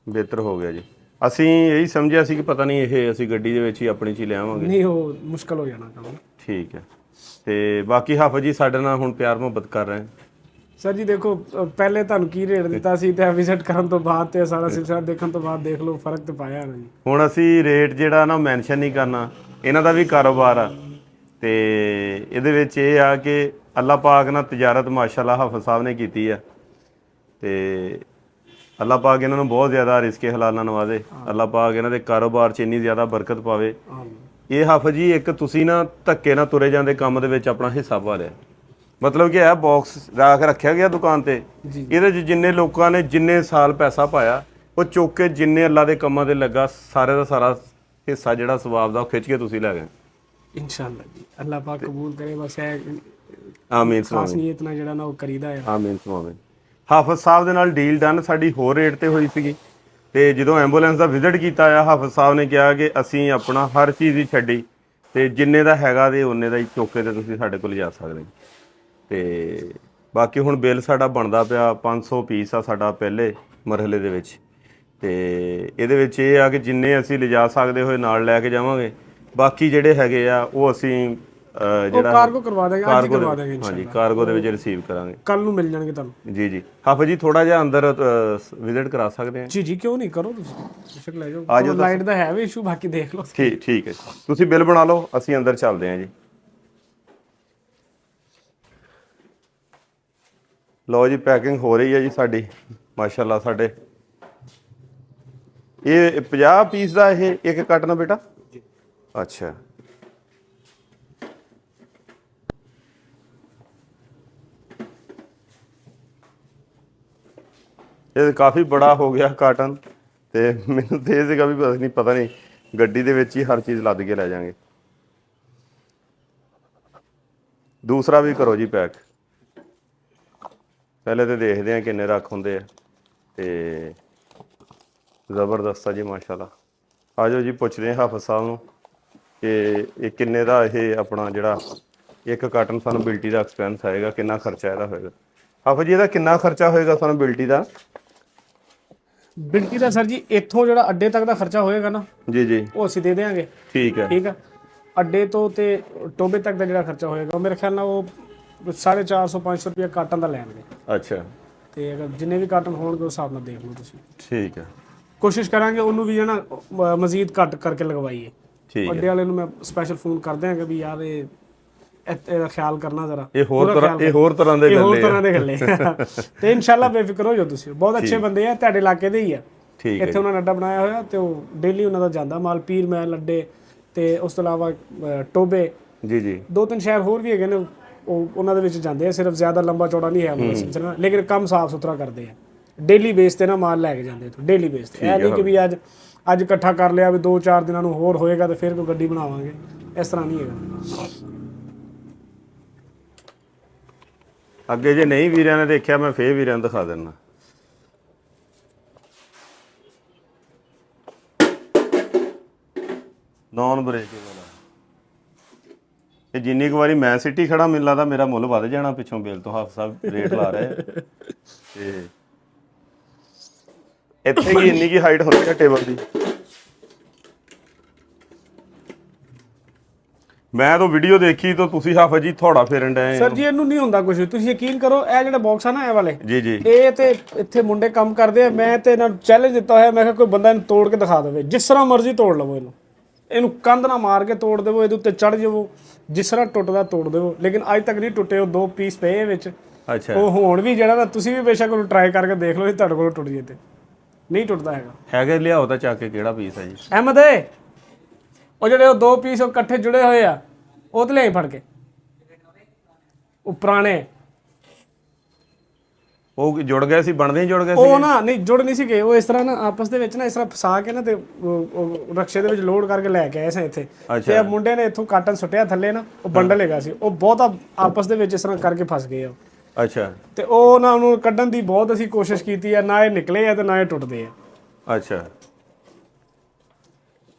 ਬਿਹਤਰ ਹੋ ਗਿਆ ਜੀ। ਅਸੀਂ ਇਹੀ ਸਮਝਿਆ ਸੀ ਕਿ ਪਤਾ ਨਹੀਂ ਇਹ ਅਸੀਂ ਗੱਡੀ ਦੇ ਵਿੱਚ ਹੀ ਆਪਣੀ ਚੀਜ਼ ਲੈ ਆਵਾਂਗੇ। ਨਹੀਂ, ਉਹ ਮੁਸ਼ਕਲ ਹੋ ਜਾਣਾ ਕੰਮ। ਠੀਕ ਹੈ, ਤੇ ਬਾਕੀ ਹਾਫਿਜ਼ ਜੀ ਸਾਡੇ ਨਾਲ ਹੁਣ ਪਿਆਰ ਮੁਹੱਬਤ ਕਰ ਰਹੇ। ਸਰ ਜੀ ਦੇਖੋ, ਪਹਿਲੇ ਤੁਹਾਨੂੰ ਕੀ ਰੇਟ ਦਿੱਤਾ ਸੀ ਤੇ ਵਿਜ਼ਿਟ ਕਰਨ ਤੋਂ ਬਾਅਦ ਤੇ ਸਾਰਾ ਸਿਲਸਿਲਾ ਦੇਖਣ ਤੋਂ ਬਾਅਦ ਦੇਖ ਲਓ ਫਰਕ ਤੇ ਪਾਇਆ ਨਾ ਜੀ। ਹੁਣ ਅਸੀਂ ਰੇਟ ਜਿਹੜਾ ਨਾ ਮੈਂਸ਼ਨ ਨਹੀਂ ਕਰਨਾ, ਇਹਨਾਂ ਦਾ ਵੀ ਕਾਰੋਬਾਰ ਆ ਤੇ ਇਹਦੇ ਵਿੱਚ ਇਹ ਆ ਕਿ ਅੱਲਾਹ ਪਾਕ ਨਾਲ ਤਜਾਰਤ ਮਾਸ਼ਾਅੱਲਾ ਹਾਫਿਜ਼ ਸਾਹਿਬ ਨੇ ਕੀਤੀ ਆ ਤੇ ਅੱਲਾਹ ਪਾਕ ਇਹਨਾਂ ਨੂੰ ਬਹੁਤ ਜ਼ਿਆਦਾ ਰਿਜ਼ਕੇ ਹਲਾਲ ਨਾਲ ਨਵਾਜ਼ੇ। ਅੱਲਾਹ ਪਾਕ ਇਹਨਾਂ ਦੇ ਕਾਰੋਬਾਰ 'ਚ ਇੰਨੀ ਜ਼ਿਆਦਾ ਬਰਕਤ ਪਾਵੇ। ਇਹ ਹਾਫਿਜ਼ ਜੀ ਇੱਕ ਤੁਸੀਂ ਨਾ ਧੱਕੇ ਨਾਲ ਤੁਰੇ ਜਾਂਦੇ ਕੰਮ ਦੇ ਵਿੱਚ ਆਪਣਾ ਹਿੱਸਾ ਪਾ ਲਿਆ, ਮਤਲਬ ਕਿ ਇਹ ਬਾਕਸ ਰੱਖਿਆ ਗਿਆ ਦੁਕਾਨ ਤੇ, ਇਹਦੇ 'ਚ ਜਿੰਨੇ ਲੋਕਾਂ ਨੇ ਜਿੰਨੇ ਸਾਲ ਪੈਸਾ ਪਾਇਆ ਉਹ ਚੁੱਕ ਕੇ ਜਿੰਨੇ ਅੱਲਾ ਦੇ ਕੰਮਾਂ ਤੇ ਲੱਗਾ ਸਾਰੇ ਦਾ ਸਾਰਾ ਹਿੱਸਾ ਜਿਹੜਾ ਸਵਾਬ ਦਾ ਉਹ ਖਿੱਚ ਕੇ ਤੁਸੀਂ ਲੈ ਗਏ। ਇਨਸ਼ਾਅੱਲਾ ਜੀ, ਅੱਲਾਹ ਪਾਕ ਕਬੂਲ ਕਰੇ। ਬਸ ਆਮੀਨ ਖਾਸ ਨੀਅਤ ਨਾਲ ਜਿਹੜਾ ਨਾ ਉਹ ਕਰੀਦਾ ਹੈ। ਆਮੀਨ ਆਮੀਨ। ਹਾਫਿਜ਼ ਸਾਹਿਬ ਦੇ ਨਾਲ ਡੀਲ ਡਨ ਸਾਡੀ ਹੋਰ ਰੇਟ ਤੇ ਹੋਈ ਸੀਗੀ ਤੇ ਜਦੋਂ ਐਂਬੂਲੈਂਸ ਦਾ ਵਿਜ਼ਿਟ ਕੀਤਾ ਆ ਹਾਫਿਜ਼ ਸਾਹਿਬ ਨੇ ਕਿਹਾ ਕਿ ਅਸੀਂ ਆਪਣਾ ਹਰ ਚੀਜ਼ ਹੀ ਛੱਡੀ ਤੇ ਜਿੰਨੇ ਦਾ ਹੈਗਾ ਤੇ ਉਹਨੇ ਦਾ ਹੀ ਚੌਕੇ ਤੇ ਤੁਸੀਂ ਸਾਡੇ ਕੋਲ ਜਾ ਸਕਦੇ। ਤੇ ਬਾਕੀ ਹੁਣ ਬਿੱਲ ਸਾਡਾ ਬਣਦਾ ਪਿਆ 500 ਪੀਸ ਆ ਸਾਡਾ ਪਹਿਲੇ ਮਰਹਲੇ ਦੇ ਵਿੱਚ, ਤੇ ਇਹਦੇ ਵਿੱਚ ਇਹ ਆ ਕਿ ਜਿੰਨੇ ਅਸੀਂ ਲਿਜਾ ਸਕਦੇ ਹੋਏ ਨਾਲ ਲੈ ਕੇ ਜਾਵਾਂਗੇ, ਬਾਕੀ ਜਿਹੜੇ ਹੈਗੇ ਆ ਉਹ ਅਸੀਂ ਜਿਹੜਾ ਕਾਰਗੋ ਕਰਵਾ ਦਾਂਗੇ, ਅੱਜ ਹੀ ਕਰਵਾ ਦਾਂਗੇ ਇਨਸ਼ਾਅੱਲਾ। ਹਾਂਜੀ, ਕਾਰਗੋ ਦੇ ਵਿੱਚ ਰਿਸੀਵ ਕਰਾਂਗੇ, ਕੱਲ ਨੂੰ ਮਿਲ ਜਾਣਗੇ ਤੁਹਾਨੂੰ। ਜੀ ਜੀ। ਹਾਫਿਜ਼ ਜੀ ਥੋੜਾ ਜਿਹਾ ਅੰਦਰ ਵਿਜ਼ਿਟ ਕਰਾ ਸਕਦੇ ਆ? ਜੀ ਜੀ ਕਿਉਂ ਨਹੀਂ, ਕਰੋ ਤੁਸੀਂ, ਬੇਸ਼ੱਕ ਲੈ ਜਾਓ। ਲਾਈਟ ਦਾ ਹੈ ਵੀ ਇਸ਼ੂ, ਬਾਕੀ ਦੇਖ ਲਓ। ਠੀਕ ਹੈ, ਤੁਸੀਂ ਬਿੱਲ ਬਣਾ ਲਓ, ਅਸੀਂ ਅੰਦਰ ਚੱਲਦੇ ਹਾਂ ਜੀ। ਲਓ ਜੀ, ਪੈਕਿੰਗ ਹੋ ਰਹੀ ਹੈ ਜੀ ਸਾਡੀ ਮਾਸ਼ਾਅੱਲਾ। ਸਾਡੇ ਇਹ 50 ਪੀਸ ਦਾ ਇਹ ਇੱਕ ਕੱਟਣਾ ਬੇਟਾ? ਅੱਛਾ, ਇਹ ਕਾਫੀ ਬੜਾ ਹੋ ਗਿਆ ਕਾਰਟਨ, ਤੇ ਮੈਨੂੰ ਤੇ ਇਹ ਸੀਗਾ ਵੀ ਪਤਾ ਨਹੀਂ ਗੱਡੀ ਦੇ ਵਿੱਚ ਹੀ ਹਰ ਚੀਜ਼ ਲੱਦ ਕੇ ਲੈ ਜਾਾਂਗੇ। ਦੂਸਰਾ ਵੀ ਕਰੋ ਜੀ ਪੈਕ, ਪਹਿਲੇ ਤੇ ਦੇਖਦੇ ਆ ਕਿੰਨੇ ਰੱਖ ਹੁੰਦੇ ਆ। ਤੇ ਜ਼ਬਰਦਸਤ ਆ ਜੀ ਮਾਸ਼ਾਅੱਲਾ। ਆ ਜਾਓ ਜੀ, ਪੁੱਛਦੇ ਆ ਹਾਫਿਜ਼ ਸਾਹਿਬ ਨੂੰ ਕਿ ਇਹ ਕਿੰਨੇ ਦਾ ਇਹ ਆਪਣਾ ਜਿਹੜਾ ਇੱਕ ਕਾਰਟਨ ਸਾਨੂੰ ਬਿਲਟੀ ਦਾ ਐਕਸਪੈਂਸ ਆਏਗਾ, ਕਿੰਨਾ ਖਰਚਾ ਇਹਦਾ ਹੋਏਗਾ। ਹਾਫਿਜ਼ ਜੀ ਇਹਦਾ ਕਿੰਨਾ ਖਰਚਾ ਹੋਏਗਾ ਸਾਨੂੰ ਬਿਲਟੀ ਦਾ? ਬਿਲਟੀ ਦਾ ਸਰ ਜੀ ਇੱਥੋਂ ਜਿਹੜਾ ਅੱਡੇ ਤੱਕ ਦਾ ਖਰਚਾ ਹੋਏਗਾ ਨਾ ਜੀ ਜੀ, ਉਹ ਅਸੀਂ ਦੇ ਦੇਵਾਂਗੇ। ਠੀਕ ਹੈ। ਅੱਡੇ ਤੋਂ ਤੇ ਟੋਬੇ ਤੱਕ ਦਾ ਜਿਹੜਾ ਖਰਚਾ ਹੋਏਗਾ ਮੇਰੇ ਖਿਆਲ ਨਾਲ ਉਹ 450-500 ਰੁਪਏ ਕਾਰਟਨ ਦਾ ਲੈਣਗੇ। ਅੱਛਾ, ਤੇ ਅਗਰ ਜਿੰਨੇ ਵੀ ਕਾਰਟਨ ਹੋਣਗੇ ਉਸ ਹਿਸਾਬ ਨਾਲ ਦੇਖ ਲਓ ਤੁਸੀਂ। ਠੀਕ ਹੈ, ਕੋਸ਼ਿਸ਼ ਕਰਾਂਗੇ ਉਹਨੂੰ ਵੀ ਜਿਹੜਾ ਮਜ਼ੀਦ ਘੱਟ ਕਰਕੇ ਲਗਵਾਈਏ। ਅੱਡੇ ਵਾਲੇ ਨੂੰ ਮੈਂ ਸਪੈਸ਼ਲ ਫੋਨ ਕਰ ਦਿਆਂਗਾ ਵੀ ਯਾਰ ਇਹਦਾ ਖਿਆਲ ਕਰਨਾ ਜ਼ਰਾ, ਇਹ ਹੋਰ ਤਰ੍ਹਾਂ ਦੇ ਗੱਲੇ ਤੇ ਇਨਸ਼ਾਅੱਲਾ ਬੇਫਿਕਰ ਹੋ ਜਾਓ ਤੁਸੀਂ। ਬਹੁਤ ਅੱਛੇ ਬੰਦੇ ਆ, ਤੁਹਾਡੇ ਇਲਾਕੇ ਦੇ ਹੀ ਆ। ਇੱਥੇ ਉਹਨਾਂ ਨੇ ਅੱਡਾ ਬਣਾਇਆ ਹੋਇਆ ਤੇ ਉਹ ਡੇਲੀ ਉਹਨਾਂ ਦਾ ਜਾਂਦਾ ਮਾਲ ਪੀਰ ਮਹਿਲ ਅੱਡੇ ਤੇ ਉਸ ਤੋਂ ਇਲਾਵਾ ਟੋਬੇ। ਜੀ ਜੀ, 2-3 ਸ਼ਹਿਰ ਹੋਰ ਵੀ ਹੈਗੇ ਨੇ, ਉਹ ਉਹਨਾਂ ਦੇ ਵਿੱਚ ਜਾਂਦੇ ਆ। ਸਿਰਫ ਜ਼ਿਆਦਾ ਲੰਬਾ ਚੌੜਾ ਨਹੀਂ ਹੈ ਉਹਨਾਂ ਸਿਲਸਿਲਾ, ਲੇਕਿਨ ਕੰਮ ਸਾਫ ਸੁਥਰਾ ਕਰਦੇ ਆ। ਡੇਲੀ ਬੇਸ ਤੇ ਨਾ ਮਾਲ ਲੈ ਕੇ ਜਾਂਦੇ ਇੱਥੋਂ, ਡੇਲੀ ਬੇਸ ਤੇ। ਇਹ ਨਹੀਂ ਕਿ ਵੀ ਅੱਜ ਇਕੱਠਾ ਕਰ ਲਿਆ ਵੀ 2-4 ਦਿਨਾਂ ਨੂੰ ਹੋਰ ਹੋਏਗਾ ਤੇ ਫਿਰ ਕੋਈ ਗੱਡੀ ਬਣਾਵਾਂਗੇ, ਇਸ ਤਰ੍ਹਾਂ ਨਹੀਂ ਹੈਗਾ। ਅੱਗੇ ਜੇ ਨਹੀਂ ਵੀਰਿਆਂ ਨੇ ਦੇਖਿਆ ਮੈਂ ਫੇਰ ਵੀਰਿਆਂ ਨੂੰ ਦਿਖਾ ਦਿੰਦਾ। ਨੌਨ ਬ੍ਰੇਕੇਬਲ ਆ ਇਹ। ਜਿੰਨੀ ਕੁ ਵਾਰੀ ਮੈਂ ਸਿੱਟੀ ਖੜਾ ਮੈਨੂੰ ਲੱਗਦਾ ਮੇਰਾ ਮੁੱਲ ਵੱਧ ਜਾਣਾ ਪਿੱਛੋਂ ਬਿੱਲ ਤੋਂ। ਹਾਫਿਜ਼ ਸਾਹਿਬ ਰੇਟ ਲਾ ਰਹੇ ਤੇ ਇੱਥੇ ਕੀ ਇੰਨੀ ਕੀ ਹਾਈਟ ਹੁੰਦੀ ਹੈ ਟੇਬਲ ਦੀ। ਮੈਂ ਤਾਂ ਵੀਡੀਓ ਦੇਖੀ ਤਾਂ ਤੁਸੀਂ ਹਾਫਿਜ਼ ਜੀ ਥੋੜਾ ਫੇਰਨ ਡਏ ਸਰ ਜੀ। ਇਹਨੂੰ ਨਹੀਂ ਹੁੰਦਾ ਕੁਝ, ਤੁਸੀਂ ਯਕੀਨ ਕਰੋ। ਇਹ ਜਿਹੜਾ ਬਾਕਸ ਆ ਨਾ ਇਹ ਵਾਲੇ, ਜੀ ਜੀ, ਇਹ ਤੇ ਇੱਥੇ ਮੁੰਡੇ ਕੰਮ ਕਰਦੇ ਆ। ਮੈਂ ਤੇ ਇਹਨਾਂ ਨੂੰ ਚੈਲੰਜ ਦਿੱਤਾ ਹੋਇਆ, ਮੈਂ ਕਿਹਾ ਕੋਈ ਬੰਦਾ ਇਹਨੂੰ ਤੋੜ ਕੇ ਦਿਖਾ ਦੇਵੇ, ਜਿਸ ਤਰ੍ਹਾਂ ਮਰਜ਼ੀ ਤੋੜ ਲਵੋ ਇਹਨੂੰ ਕੰਧ ਨਾਲ ਮਾਰ ਕੇ ਤੋੜ ਦੇਵੋ, ਇਹਦੇ ਉੱਤੇ ਚੜ ਜਾਵੋ, ਜਿਸ ਤਰ੍ਹਾਂ ਟੁੱਟਦਾ ਤੋੜ ਦੇਵੋ। ਲੇਕਿਨ ਅੱਜ ਤੱਕ ਨਹੀਂ ਟੁੱਟੇ। ਉਹ 2 ਪੀਸ ਪਏ ਵਿੱਚ। ਅੱਛਾ, ਉਹ ਹੁਣ ਵੀ ਜਿਹੜਾ ਨਾ ਤੁਸੀਂ ਵੀ ਬੇਸ਼ੱਕ ਉਹਨੂੰ ਟਰਾਈ ਕਰਕੇ ਦੇਖ ਲਓ, ਤੁਹਾਡੇ ਕੋਲ ਟੁੱਟ ਜੇ ਤੇ ਨਹੀਂ ਟੁੱਟਦਾ ਹੈਗਾ। ਹੈਗੇ ਲਿਆਓ ਤਾਂ ਚੱਕ ਕੇ ਕਿਹੜਾ ਪੀਸ ਹੈ ਜੀ? ਅਹਿਮਦ ਉਹ ਜਿਹੜੇ ਉਹ 2 ਪੀਸ ਉਹ ਇਕੱਠੇ ਜੁੜੇ ਹੋਏ ਆ ਉਹ ਤੇ ਲਿਆਈ ਫੜ ਕੇ, ਉਹ ਪੁਰਾਣੇ ਉਹ ਜੁੜ ਗਏ ਸੀ, ਬਣਦੇ ਹੀ ਜੁੜ ਗਏ ਸੀ। ਉਹ ਨਾ ਨਹੀਂ ਜੁੜ ਨਹੀਂ ਸੀਗੇ, ਉਹ ਇਸ ਤਰ੍ਹਾਂ ਨਾ ਆਪਸ ਦੇ ਵਿੱਚ ਨਾ ਇਸ ਤਰ੍ਹਾਂ ਫਸਾ ਕੇ ਨਾ ਤੇ ਉਹ ਰਕਸ਼ੇ ਦੇ ਵਿੱਚ ਲੋਡ ਕਰਕੇ ਲੈ ਕੇ ਆਏ ਸੀ ਇੱਥੇ। ਤੇ ਆ ਮੁੰਡੇ ਨੇ ਇੱਥੋਂ ਕਾਟਨ ਸੁੱਟਿਆ ਥੱਲੇ ਨਾ, ਉਹ ਬੰਡਲ ਹੈਗਾ ਸੀ, ਉਹ ਬਹੁਤਾ ਆਪਸ ਦੇ ਵਿੱਚ ਇਸ ਤਰ੍ਹਾਂ ਕਰਕੇ ਫਸ ਗਏ ਆ। ਅੱਛਾ। ਤੇ ਉਹ ਨਾ ਉਹਨੂੰ ਕੱਢਣ ਦੀ ਬਹੁਤ ਅਸੀਂ ਕੋਸ਼ਿਸ਼ ਕੀਤੀ ਆ, ਨਾ ਇਹ ਨਿਕਲੇ ਆ ਤੇ ਨਾ ਇਹ ਟੁੱਟਦੇ ਆ। ਅੱਛਾ,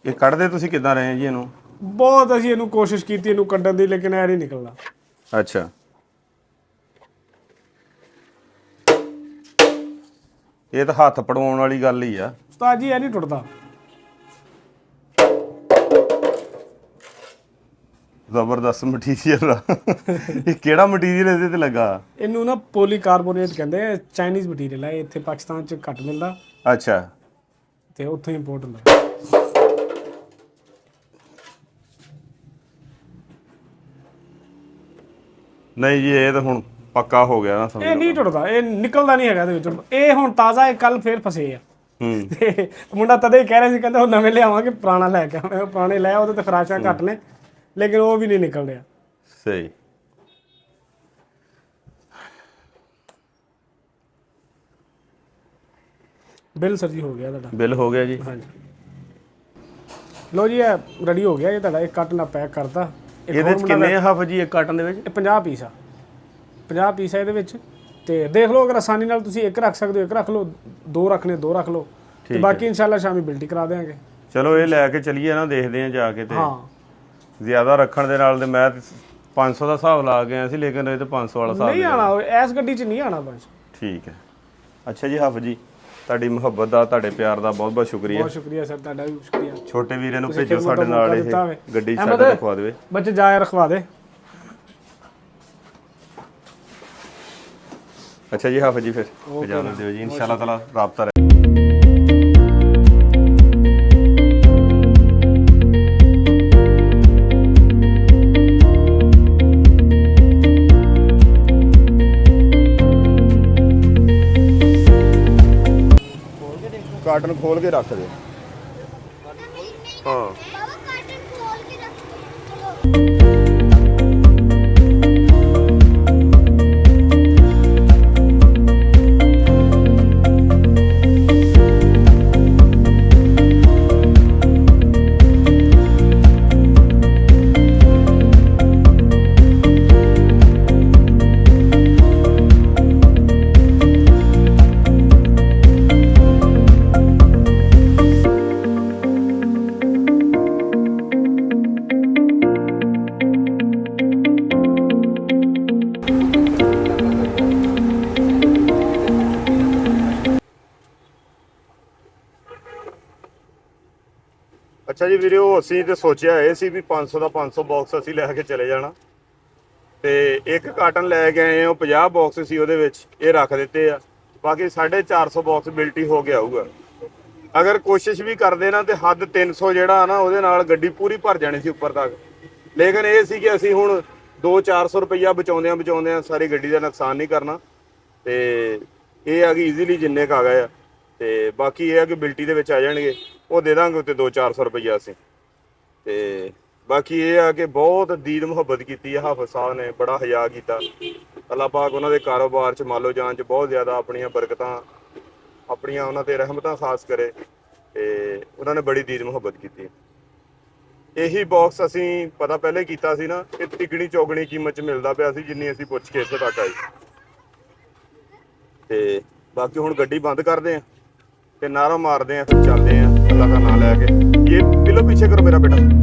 ਇਹ ਕੱਢਦੇ ਤੁਸੀਂ ਕਿੱਦਾਂ ਰਹੇ ਜੀ ਇਹਨੂੰ? ਬਹੁਤ ਅਸੀਂ ਇਹਨੂੰ ਕੋਸ਼ਿਸ਼ ਕੀਤੀ ਇਹਨੂੰ ਕੱਢਣ ਦੀ, ਲੇਕਿਨ ਇਹ ਨਹੀਂ ਨਿਕਲਦਾ। ਅੱਛਾ, ਇਹ ਤਾਂ ਹੱਥ ਪੜਵਾਉਣ ਵਾਲੀ ਗੱਲ ਹੀ ਆ ਉਸਤਾਦ ਜੀ, ਇਹ ਨਹੀਂ ਟੁੱਟਦਾ। ਜ਼ਬਰਦਸਤ ਮਟੀਰੀਅਲ ਆ। ਇਹ ਕਿਹੜਾ ਮਟੀਰੀਅਲ ਇਹਦੇ ਤੇ ਲੱਗਾ? ਇਹਨੂੰ ਨਾ ਪੋਲੀਕਾਰਬੋਨੇਟ ਕਹਿੰਦੇ ਆ, ਚਾਈਨੀਜ਼ ਮਟੀਰੀਅਲ ਆ, ਇਹ ਇੱਥੇ ਪਾਕਿਸਤਾਨ 'ਚ ਘੱਟ ਮਿਲਦਾ। ਅੱਛਾ, ਤੇ ਉੱਥੋਂ ਇੰਪੋਰਟ ਹੁੰਦਾ। ਨਹੀਂ ਜੀ, ਇਹ ਤਾਂ ਹੁਣ ਪੱਕਾ ਹੋ ਗਿਆ ਨਾ ਸਮਝ। ਇਹ ਨਹੀਂ ਟੁੱਟਦਾ, ਇਹ ਨਿਕਲਦਾ ਨਹੀਂ ਹੈਗਾ ਇਹਦੇ ਵਿੱਚੋਂ। ਇਹ ਹੁਣ ਤਾਜ਼ਾ ਹੈ, ਕੱਲ ਫੇਰ ਫਸੇ ਆ। ਤੇ ਮੁੰਡਾ ਤਦੇ ਹੀ ਕਹਿ ਰਿਹਾ ਸੀ, ਕਹਿੰਦਾ ਉਹ ਨਵੇਂ ਲਿਆਵਾਂਗੇ, ਪੁਰਾਣਾ ਲੈ ਕੇ ਆਵਾਂਗੇ। ਪੁਰਾਣੇ ਲੈ ਉਹਦੇ ਤੇ ਖਰਾਸ਼ਾਂ ਘੱਟ ਨੇ, ਲੇਕਿਨ ਉਹ ਵੀ ਨਹੀਂ ਨਿਕਲ ਰਿਹਾ। ਸਹੀ। ਬਿੱਲ ਸਰ ਜੀ ਹੋ ਗਿਆ ਤੁਹਾਡਾ। ਬਿੱਲ ਹੋ ਗਿਆ ਜੀ? ਹਾਂਜੀ, ਲੋ ਜੀ ਇਹ ਰੈਡੀ ਹੋ ਗਿਆ ਇਹ ਤੁਹਾਡਾ। ਇੱਕ ਕਾਟਨ ਪੈਕ ਕਰਤਾ। ਇਹਦੇ ਚ ਕਿੰਨੇ ਹਫ ਜੀ ਇੱਕ ਕਾਟਨ ਦੇ ਵਿੱਚ? ਇਹ 50 ਪੀਸ ਆ, 50 ਪੀਸ ਆ ਇਹਦੇ ਵਿੱਚ। ਤੇ ਦੇਖ ਲਓ, ਅਗਰ ਆਸਾਨੀ ਨਾਲ ਤੁਸੀਂ ਇੱਕ ਰੱਖ ਸਕਦੇ ਹੋ ਇੱਕ ਰੱਖ ਲਓ, 2 ਰੱਖਣੇ 2 ਰੱਖ ਲਓ, ਤੇ ਬਾਕੀ ਇਨਸ਼ਾਅੱਲਾ ਸ਼ਾਮੀ ਬਿਲਟੀ ਕਰਾ ਦੇਵਾਂਗੇ। ਚਲੋ ਇਹ ਲੈ ਕੇ ਚਲੀਏ ਨਾ, ਦੇਖਦੇ ਆ ਜਾ ਕੇ। ਤੇ ਹਾਂ, ਜ਼ਿਆਦਾ ਰੱਖਣ ਦੇ ਨਾਲ ਤੇ ਮੈਂ 500 ਦਾ ਹਿਸਾਬ ਲਾ ਗਿਆ ਸੀ, ਲੇਕਿਨ ਇਹ ਤਾਂ 500 ਵਾਲਾ ਹਿਸਾਬ ਨਹੀਂ ਆਣਾ, ਇਸ ਗੱਡੀ 'ਚ ਨਹੀਂ ਆਣਾ ਬਸ। ਠੀਕ ਹੈ। ਅੱਛਾ ਜੀ ਹਾਫਿਜ਼ ਜੀ, ਤੁਹਾਡੀ ਮੁਹੱਬਤ ਦਾ, ਤੁਹਾਡੇ ਪਿਆਰ ਦਾ ਬਹੁਤ ਬਹੁਤ ਸ਼ੁਕਰੀਆ। ਬਹੁਤ ਸ਼ੁਕਰੀਆ ਸਰ, ਤੁਹਾਡਾ ਵੀ ਸ਼ੁਕਰੀਆ। ਛੋਟੇ ਵੀਰੇ ਨੂੰ ਭੇਜੋ ਸਾਡੇ ਨਾਲ, ਇਹ ਗੱਡੀ ਸਾਡੇ ਰਖਵਾ ਦੇਵੇ। ਬੱਚੇ ਜਾ ਰਖਵਾ ਦੇ। ਅੱਛਾ ਜੀ ਹਾਫਿਜ਼ ਜੀ, ਫਿਰ ਇਜਾਜ਼ਤ ਦਿਓ ਜੀ, ਇਨਸ਼ਾਅੱਲਾ ਤਾਲਾ ਰਾਬਤਾ ਰਹੇ। ਕਾਟਨ ਖੋਲ ਕੇ ਰੱਖ ਦੇ। ਹਾਂ, ਅੱਛਾ ਜੀ ਵੀਰੋ, ਅਸੀਂ ਤੇ ਸੋਚਿਆ ਇਹ ਸੀ ਵੀ 500 ਦਾ 500 ਬਾਕਸ ਅਸੀਂ ਲੈ ਕੇ ਚਲੇ ਜਾਣਾ, ਤੇ ਇੱਕ ਕਾਟਨ ਲੈ ਕੇ ਆਏ, ਉਹ 50 ਬਾਕਸ ਸੀ ਉਹਦੇ ਵਿੱਚ, ਇਹ ਰੱਖ ਦਿੱਤੇ ਆ। ਬਾਕੀ 450 ਬਾਕਸ ਬਿਲਟੀ ਹੋ ਗਿਆ ਹੋਊਗਾ। ਅਗਰ ਕੋਸ਼ਿਸ਼ ਵੀ ਕਰਦੇ ਨਾ ਤੇ ਹੱਦ 300 ਜਿਹੜਾ ਨਾ, ਉਹਦੇ ਨਾਲ ਗੱਡੀ ਪੂਰੀ ਭਰ ਜਾਣੀ ਸੀ ਉੱਪਰ ਤੱਕ। ਲੇਕਿਨ ਇਹ ਸੀ ਕਿ ਅਸੀਂ ਹੁਣ 200-400 ਰੁਪਈਆ ਬਚਾਉਂਦਿਆਂ ਸਾਰੀ ਗੱਡੀ ਦਾ ਨੁਕਸਾਨ ਨਹੀਂ ਕਰਨਾ। ਤੇ ਇਹ ਆ ਕਿ ਈਜ਼ੀਲੀ ਜਿੰਨੇ ਕੁ ਆ ਗਏ ਆ, ਤੇ ਬਾਕੀ ਇਹ ਆ ਕਿ ਬਿਲਟੀ ਦੇ ਵਿੱਚ ਆ ਜਾਣਗੇ, ਉਹ ਦੇ ਦਾਂਗੇ ਉੱਤੇ 200-400 ਰੁਪਈਆ ਅਸੀਂ। ਤੇ ਬਾਕੀ ਇਹ ਆ ਕਿ ਬਹੁਤ ਦੀਦ ਮੁਹੱਬਤ ਕੀਤੀ ਹੈ ਹਾਫਿਜ਼ ਸਾਹਿਬ ਨੇ, ਬੜਾ ਹਯਾ ਕੀਤਾ। ਅੱਲਾਹ ਪਾਕ ਉਹਨਾਂ ਦੇ ਕਾਰੋਬਾਰ 'ਚ, ਮਾਲੋ ਜਾਨ 'ਚ ਬਹੁਤ ਜ਼ਿਆਦਾ ਆਪਣੀਆਂ ਬਰਕਤਾਂ, ਆਪਣੀਆਂ ਉਹਨਾਂ ਤੇ ਰਹਿਮਤਾਂ ਖਾਸ ਕਰੇ, ਤੇ ਉਹਨਾਂ ਨੇ ਬੜੀ ਦੀਦ ਮੁਹੱਬਤ ਕੀਤੀ। ਇਹੀ ਬਾਕਸ ਅਸੀਂ ਪਤਾ ਪਹਿਲੇ ਕੀਤਾ ਸੀ ਨਾ, ਇਹ ਤਿਗਣੀ ਚੌਗਣੀ ਕੀਮਤ 'ਚ ਮਿਲਦਾ ਪਿਆ ਸੀ, ਜਿੰਨੀ ਅਸੀਂ ਪੁੱਛ ਕੇ ਇੱਥੇ ਤੱਕ ਆਏ। ਤੇ ਬਾਕੀ ਹੁਣ ਗੱਡੀ ਬੰਦ ਕਰਦੇ ਆ ਤੇ ਨਾਰਾ ਮਾਰਦੇ ਆ, ਫਿਰ ਚੱਲਦੇ ਆ ਅੱਲਾਹ ਦਾ ਨਾਮ ਲੈ ਕੇ। ਇਹ ਪਿੱਲੋ ਪਿੱਛੇ ਕਰੋ ਮੇਰਾ ਬੇਟਾ।